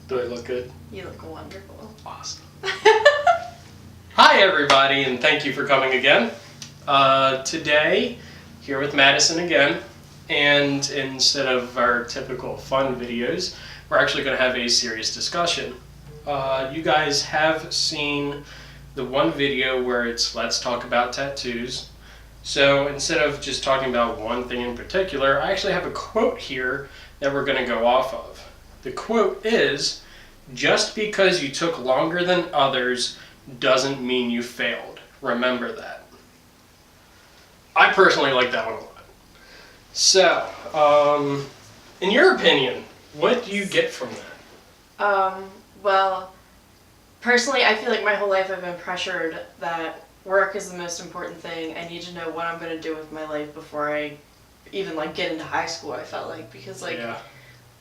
Do I look good? You look wonderful. Awesome. Hi everybody, and thank you for coming again. Today, here with Madison again, and instead of our typical fun videos, we're actually going to have a serious discussion. You guys have seen the one video where it's let's talk about tattoos. So instead of just talking about one thing in particular, I actually have a quote here that we're going to go off of. The quote is, "Just because you took longer than others doesn't mean you failed. Remember that." I personally like that one a lot. So, in your opinion, what do you get from that? Well, personally, I feel like my whole life I've been pressured that work is the most important thing. I need to know what I'm going to do with my life before I even, get into high school, I felt like. Because, Yeah.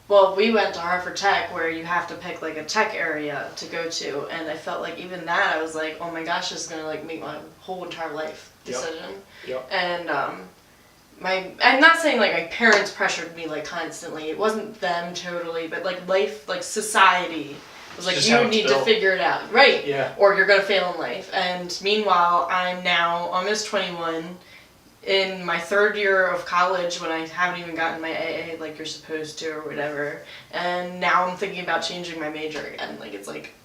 Well, we went to Harvard Tech where you have to pick, a tech area to go to. And I felt like even that, I was like, oh my gosh, this is going to, make my whole entire life decision. Yep. And, I'm not saying, my parents pressured me, constantly. It wasn't them totally, but, life, society was like, Just you how it's need to built. figure it out. Right. Yeah. Or you're going to fail in life. And meanwhile, I'm now almost 21, in my third year of college when I haven't even gotten my AA like you're supposed to or whatever. And now I'm thinking about changing my major again.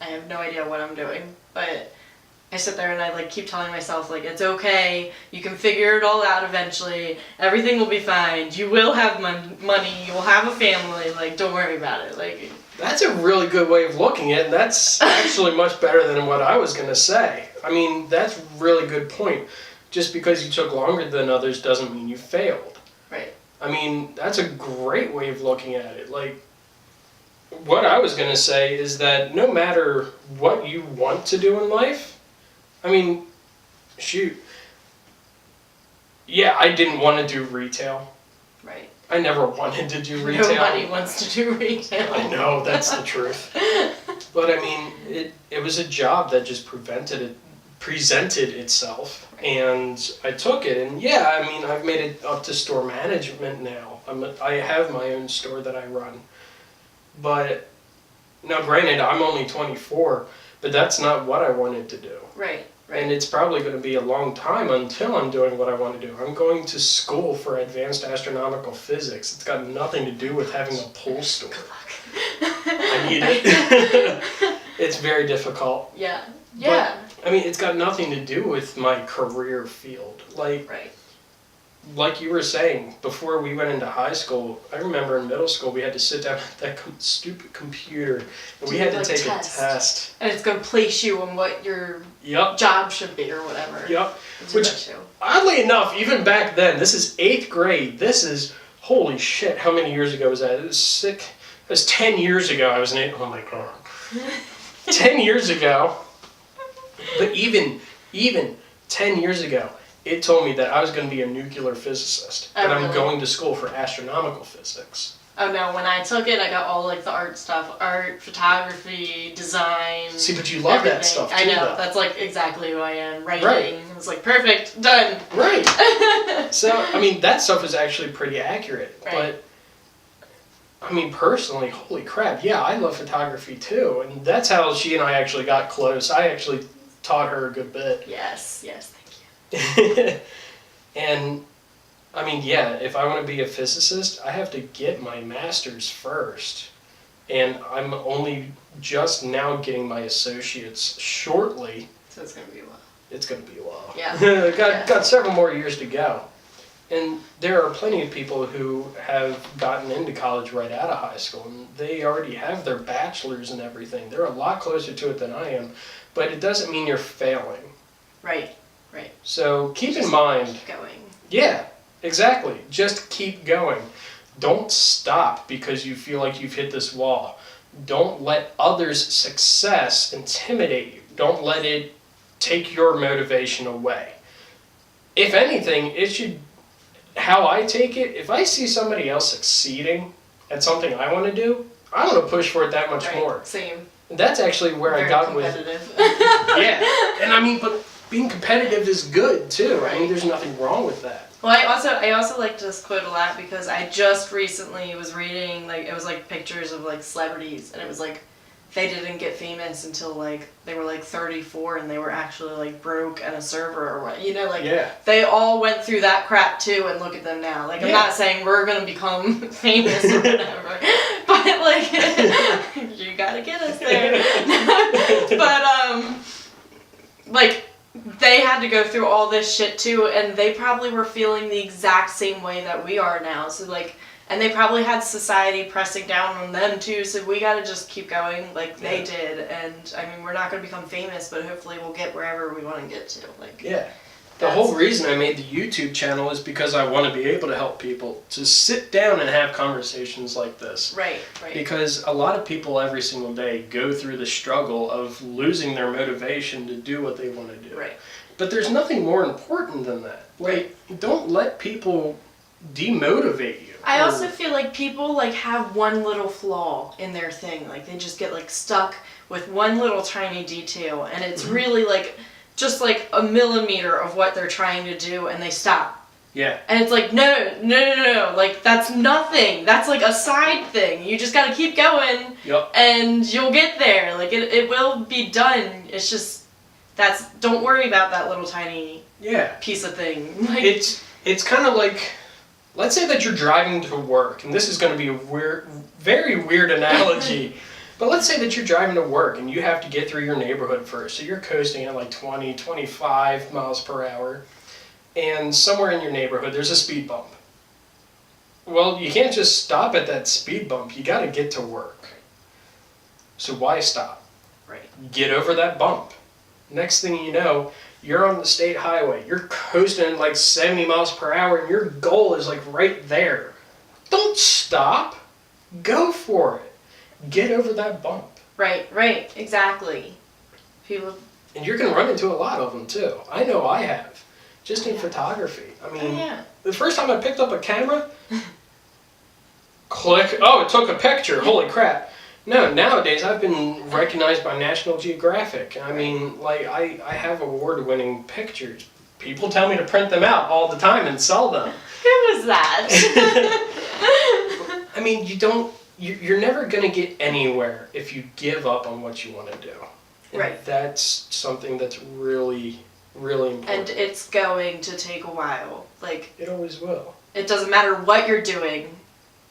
I have no idea what I'm doing. But I sit there and I keep telling myself it's okay, you can figure it all out eventually, everything will be fine, you will have money, you'll have a family, don't worry about it. That's a really good way of looking at it, and that's actually much better than what I was going to say. I mean, that's a really good point. Just because you took longer than others doesn't mean you failed. Right. I mean, that's a great way of looking at it. What I was going to say is that no matter what you want to do in life, I mean, shoot. Yeah, I didn't want to do retail. Right. I never wanted to do retail. Nobody wants to do retail. I know, that's the truth. But I mean, it was a job that just presented itself, and I took it, and yeah, I mean, I've made it up to store management now. I have my own store that I run. But now granted, I'm only 24, but that's not what I wanted to do. Right. And it's probably going to be a long time until I'm doing what I want to do. I'm going to school for advanced astronomical physics. It's got nothing to do with having a pole store. Good luck. I need it. It's very difficult. Yeah. Yeah. But, I mean, it's got nothing to do with my career field. Right. Like you were saying, before we went into high school, I remember in middle school we had to sit down at that stupid computer and we had to take a test. And it's going to place you on what your job should be or whatever. Yep. Which, oddly enough, even back then, this is 8th grade. This is, holy shit, how many years ago was that? It was sick. It was 10 years ago. I was in 8th. Oh my god. 10 years ago. But even 10 years ago, it told me that I was going to be a nuclear physicist, and I'm going to school for astronomical physics. Oh no, when I took it, I got all the art stuff, art, photography, design. See, but you love that stuff too. I know, that's exactly who I am, writing. Right. It was perfect, done. Right. So, I mean, that stuff is actually pretty accurate, right. But I mean, personally, holy crap, yeah, I love photography too, and that's how she and I actually got close. I actually taught her a good bit. Yes, thank you. And I mean, yeah, if I want to be a physicist, I have to get my master's first. And I'm only just now getting my associates shortly. So it's going to be a while. It's going to be a while. Yeah. Got several more years to go. And there are plenty of people who have gotten into college right out of high school, and they already have their bachelor's and everything. They're a lot closer to it than I am, but it doesn't mean you're failing. Right. So keep in mind. Keep going. Yeah, exactly. Just keep going. Don't stop because you feel like you've hit this wall. Don't let others' success intimidate you. Don't let it take your motivation away. If anything, it should, how I take it, if I see somebody else succeeding at something I want to do, I want to push for it that much more. Same. That's actually where I got with. Yeah, and I mean, but being competitive is good too. Right. I mean, there's nothing wrong with that. Well, I also like this quote a lot because I just recently was reading it was pictures of celebrities, and it was they didn't get famous until like they were like 34 and they were actually like broke and a server or what, you know, like they all went through that crap too, and look at them now. Like I'm not saying we're gonna become famous or whatever, but like you gotta get us there. But like they had to go through all this shit too, and they probably were feeling the exact same way that we are now. So like. And they probably had society pressing down on them too, so we gotta just keep going like they did. And I mean, we're not gonna become famous, but hopefully we'll get wherever we want to get to. Like the whole reason I made the YouTube channel is because I want to be able to help people to sit down and have conversations like this. Right. Because a lot of people every single day go through the struggle of losing their motivation to do what they want to do. Right. But there's nothing more important than that. Like, don't let people demotivate you. I also feel like people like have one little flaw in their thing. Like they just get like stuck with one little tiny detail, and it's really like just like a millimeter of what they're trying to do, and they stop. Yeah. And it's like no, like that's nothing. That's like a side thing. You just gotta keep going. Yep. And you'll get there. Like it will be done. It's just don't worry about that little tiny piece of thing. Like it's kind of like. Let's say that you're driving to work, and this is going to be a very weird analogy, but let's say that you're driving to work and you have to get through your neighborhood first. So you're coasting at like 20, 25 miles per hour, and somewhere in your neighborhood there's a speed bump. Well, you can't just stop at that speed bump. You got to get to work. So why stop? Right. Get over that bump. Next thing you know, you're on the state highway. You're coasting like 70 miles per hour, and your goal is like right there. Don't stop. Go for it. Get over that bump. Right, exactly. People. And you're going to run into a lot of them too. I know I have. Just in photography. I mean, the first time I picked up a camera, click. Oh, it took a picture. Holy crap. No, nowadays I've been recognized by National Geographic. I mean, like, I have award-winning pictures. People tell me to print them out all the time and sell them. Who was that? I mean, you're never going to get anywhere if you give up on what you want to do. And right. That's something that's really, really important. And it's going to take a while. Like, it always will. It doesn't matter what you're doing.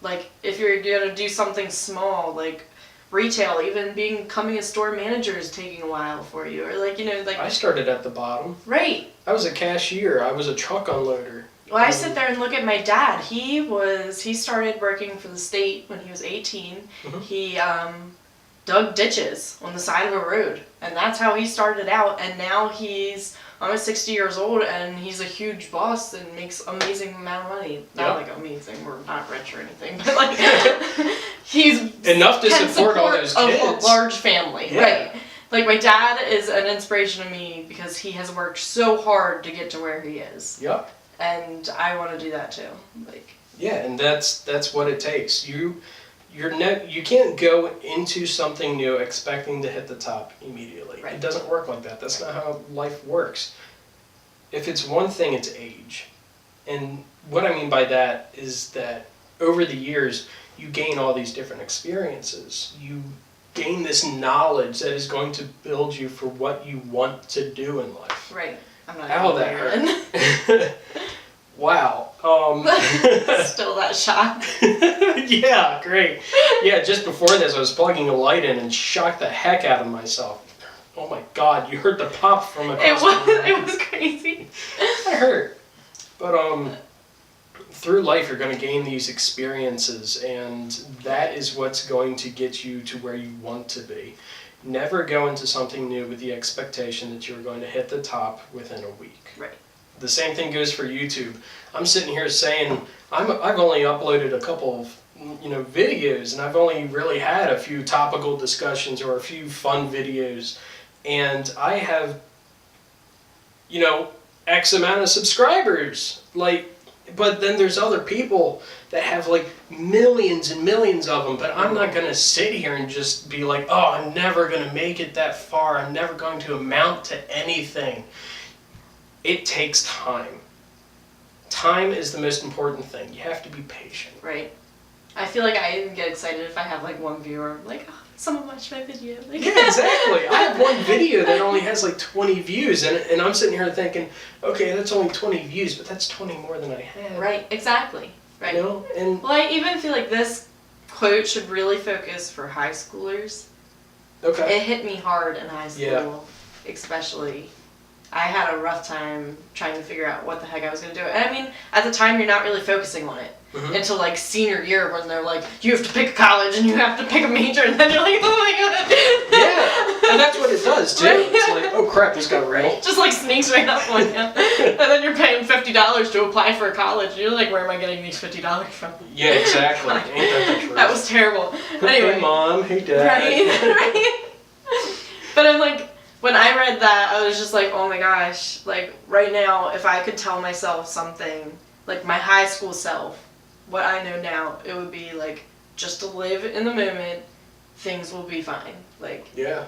Like, if you're going to do something small, like retail, even becoming a store manager is taking a while for you. Or like, you know, like... I started at the bottom. Right. I was a cashier. I was a truck unloader. Well, I sit there and look at my dad. He started working for the state when he was 18. Mm-hmm. He dug ditches on the side of a road. And that's how he started out. And now he's almost 60 years old, and he's a huge boss and makes amazing amount of money. Not like amazing, we're not rich or anything, but like he's enough to support all those kids. A large family, right? Like my dad is an inspiration to me because he has worked so hard to get to where he is. Yep. And I want to do that too. Like. Yeah, and that's what it takes. You can't go into something new expecting to hit the top immediately. Right. It doesn't work like that. That's not how life works. If it's one thing, it's age. And what I mean by that is that over the years, you gain all these different experiences. You gain this knowledge that is going to build you for what you want to do in life. Right. I'm not Ow, that hurt. Wow. Still that shock. Yeah, great. Yeah, just before this, I was plugging a light in and shocked the heck out of myself. Oh my God, you heard the pop from across the room. It was crazy. It hurt. But through life, you're going to gain these experiences, and that is what's going to get you to where you want to be. Never go into something new with the expectation that you're going to hit the top within a week. Right. The same thing goes for YouTube. I'm sitting here saying I've only uploaded a couple of videos, and I've only really had a few topical discussions or a few fun videos, and I have X amount of subscribers. But then there's other people that have like millions and millions of them, but I'm not going to sit here and just be like, oh, I'm never going to make it that far. I'm never going to amount to anything. It takes time. Time is the most important thing. You have to be patient. Right. I feel like I even get excited if I have like one viewer. I'm like, oh, someone watched my video. Like, Yeah, exactly. I have one video that only has like 20 views, and I'm sitting here thinking, okay, that's only 20 views, but that's 20 more than I had. Right, exactly. Right. You know? And Well, I even feel like this quote should really focus for high schoolers. okay. It hit me hard in high school, Yeah. especially. I had a rough time trying to figure out what the heck I was going to do. And I mean, at the time, you're not really focusing on it Mhm. until like senior year when they're like, you have to pick a college and you have to pick a major, and then you're like, oh my god. Yeah, and that's what it does too. Right. It's like, oh crap, this got real. Just like sneaks right up on you. And then you're paying $50 to apply for a college. And you're like, where am I getting these $50 from? Yeah, exactly. Ain't that the truth? That was terrible. Anyway. Hey mom, hey dad. Right? But I'm like, when I read that, I was just like, oh my gosh, like right now, if I could tell myself something, like my high school self, what I know now, it would be like, just to live in the moment, things will be fine. Like, Yeah,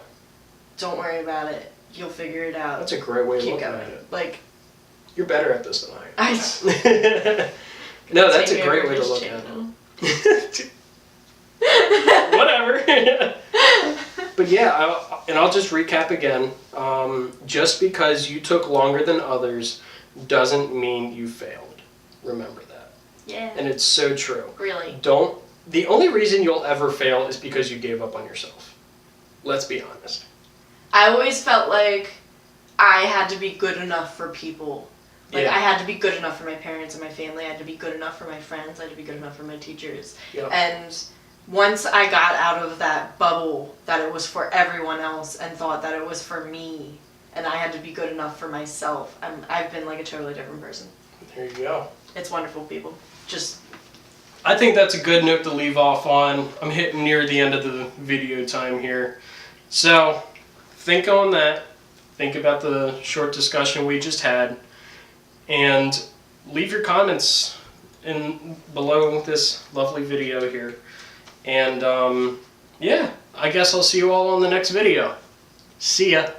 don't worry about it. You'll figure it out. that's a great way of Keep looking going. at it. Like, You're better at this than I am. I No, that's a take great over way to his look channel. at it. Whatever. But yeah, I'll just recap again. Just because you took longer than others doesn't mean you failed. Remember that. Yeah. And it's so true. Really. The only reason you'll ever fail is because you gave up on yourself. Let's be honest. I always felt like I had to be good enough for people. Like, Yeah. I had to be good enough for my parents and my family. I had to be good enough for my friends. I had to be good enough for my teachers. Yep. And once I got out of that bubble that it was for everyone else and thought that it was for me and I had to be good enough for myself, I've been like a totally different person. There you go. It's wonderful, people. I think that's a good note to leave off on. I'm hitting near the end of the video time here. So, think on that. Think about the short discussion we just had. And leave your comments below this lovely video here. And yeah, I guess I'll see you all on the next video. See ya.